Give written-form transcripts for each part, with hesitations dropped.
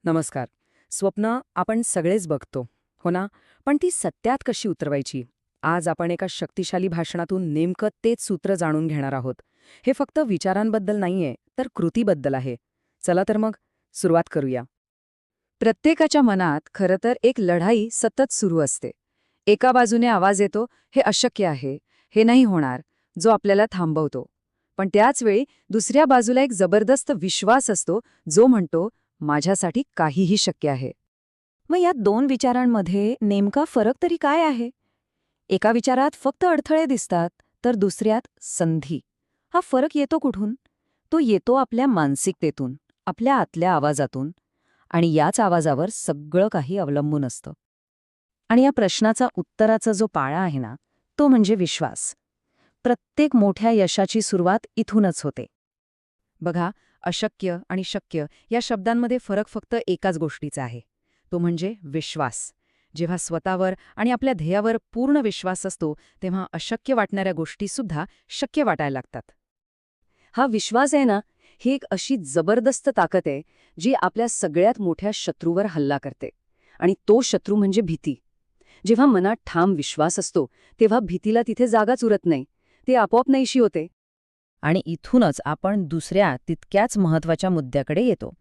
नमस्कार. स्वप्न आपण सगळेच बघतो, हो ना? पण ती सत्यात कशी उतरवायची? आज आपण एका शक्तिशाली भाषणातून नेमकं तेच सूत्र जाणून घेणार आहोत. हे फक्त विचारांबद्दल नाहीये, तर कृतीबद्दल आहे. चला तर मग सुरुवात करूया. प्रत्येकाच्या मनात खरं तर एक लढाई सतत सुरू असते. एका बाजूने आवाज येतो, हे अशक्य आहे, हे नाही होणार, जो आपल्याला थांबवतो. पण त्याच वेळी दुसऱ्या बाजूला एक जबरदस्त विश्वास असतो, जो म्हणतो, माझ्यासाठी काहीही शक्य आहे. मग या दोन विचारांमध्ये नेमका फरक तरी काय आहे? एका विचारात फक्त अडथळे दिसतात, तर दुसऱ्यात संधी. हा फरक येतो कुठून? तो येतो आपल्या मानसिकतेतून, आपल्या आतल्या आवाजातून. आणि याच आवाजावर सगळं काही अवलंबून असतं. आणि या प्रश्नाचा उत्तराचा जो पाळा आहे ना, तो म्हणजे विश्वास. प्रत्येक मोठ्या यशाची सुरुवात इथूनच होते. बघा, अशक्य आणि शक्य या शब्दांमध्ये फरक फक्त एकाच गोष्टीचा आहे, तो म्हणजे विश्वास. जेव्हा स्वतःवर आणि आपल्या ध्येयावर पूर्ण विश्वास असतो, तेव्हा अशक्य वाटणाऱ्या गोष्टीसुद्धा शक्य वाटायला लागतात. हा विश्वास आहे ना, ही एक अशी जबरदस्त ताकद आहे, जी आपल्या सगळ्यात मोठ्या शत्रूवर हल्ला करते. आणि तो शत्रू म्हणजे भीती. जेव्हा मनात ठाम विश्वास असतो, तेव्हा भीतीला तिथे जागाच उरत नाही. ती आपोआप नाहीशी होते. आणि इथूनच आपण दुसऱ्या तितक्याच महत्त्वाच्या मुद्द्याकडे येतो.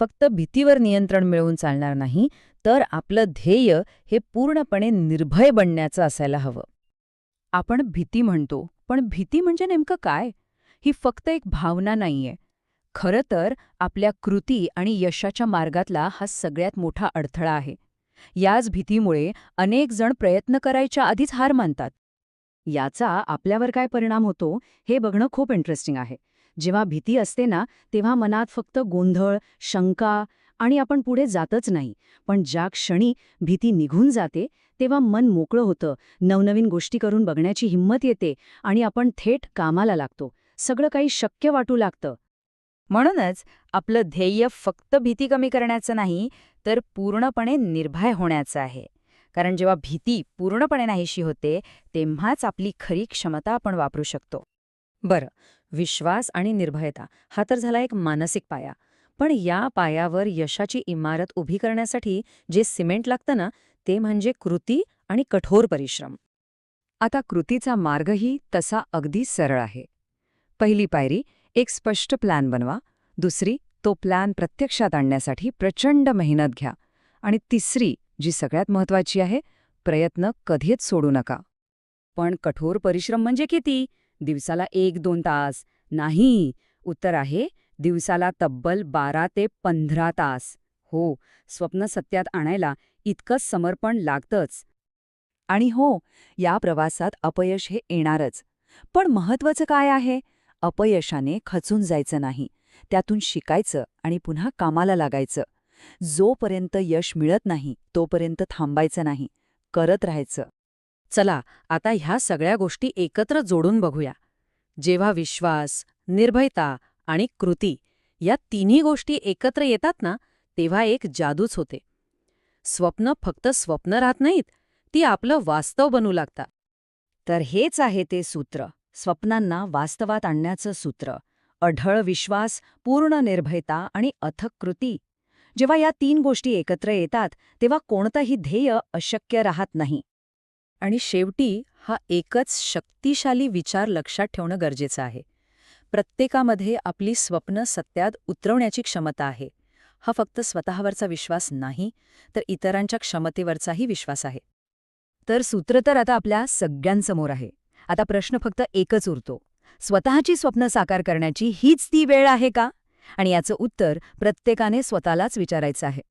फक्त भीतीवर नियंत्रण मिळवून चालणार नाही, तर आपलं ध्येय हे पूर्णपणे निर्भय बनण्याचं असायला हवं. आपण भीती म्हणतो, पण भीती म्हणजे नेमकं काय? ही फक्त एक भावना नाहीये. खरं तर आपल्या कृती आणि यशाच्या मार्गातला हा सगळ्यात मोठा अडथळा आहे. याच भीतीमुळे अनेक जण प्रयत्न करायच्या आधीच हार मानतात. याचा आपल्यावर काय परिणाम होतो हे बघणं खूप इंटरेस्टिंग आहे. जेव्हा भीती असते ना, तेव्हा मनात फक्त गोंधळ, शंका आणि आपण पुढे जातच नाही. पण ज्या क्षणी भीती निघून जाते, तेव्हा मन मोकळं होतं, नवनवीन गोष्टी करून बघण्याची हिंमत येते आणि आपण थेट कामाला लागतो. सगळं काही शक्य वाटू लागतं. म्हणूनच आपलं ध्येय फक्त भीती कमी करण्याचं नाही, तर पूर्णपणे निर्भय होण्याचं आहे. कारण जेव्हा भीती पूर्णपणे नाहीशी होते, तेव्हाच आपली खरी क्षमता आपण वापरू शकतो. बरं, विश्वास आणि निर्भयता हा तर झाला एक मानसिक पाया. पण या पायावर यशाची इमारत उभी करण्यासाठी जे सिमेंट लागतं ना, ते म्हणजे कृती आणि कठोर परिश्रम. आता कृतीचा मार्गही तसा अगदी सरळ आहे. पहिली पायरी, एक स्पष्ट प्लॅन बनवा. दुसरी, तो प्लॅन प्रत्यक्षात आणण्यासाठी प्रचंड मेहनत घ्या. आणि तिसरी, जी सगळ्यात महत्त्वाची आहे, प्रयत्न कधीच सोडू नका. पण कठोर परिश्रम म्हणजे किती? दिवसाला 1-2 तास? नाही. उत्तर आहे दिवसाला तब्बल 12 ते 15 तास. हो, स्वप्न सत्यात आणायला इतकंच समर्पण लागतंच. आणि हो, या प्रवासात अपयश हे येणारच. पण महत्त्वाचं काय आहे? अपयशाने खचून जायचं नाही. त्यातून शिकायचं आणि पुन्हा कामाला लागायचं. जोपर्यंत यश मिळत नाही, तोपर्यंत थांबायचं नाही, करत राहायचं. चला, आता ह्या सगळ्या गोष्टी एकत्र जोडून बघूया. जेव्हा विश्वास, निर्भयता आणि कृती या तिन्ही गोष्टी एकत्र येतात ना, तेव्हा एक जादूच होते. स्वप्न फक्त स्वप्न राहत नाहीत, ती आपलं वास्तव बनू लागतात. तर हेच आहे ते सूत्र, स्वप्नांना वास्तवात आणण्याचं सूत्र. अढळ विश्वास, पूर्ण निर्भयता आणि अथक कृती. जेव्हा या 3 गोष्टी एकत्र येतात, तेव्हा कोणतंही ध्येय अशक्य राहत नाही. आणि शेवटी हा एकच शक्तिशाली विचार लक्षात ठेवणं गरजेचं आहे. प्रत्येकामध्ये आपली स्वप्न सत्यात उतरवण्याची क्षमता आहे. हा फक्त स्वतःवरचा विश्वास नाही, तर इतरांच्या क्षमतेवरचाही विश्वास आहे. तर सूत्र तर आता आपल्या सगळ्यांसमोर आहे. आता प्रश्न फक्त एकच उरतो. स्वतःची स्वप्न साकार करण्याची हीच ती वेळ आहे का? आणि याचं उत्तर प्रत्येकाने स्वतःलाच विचारायचं आहे.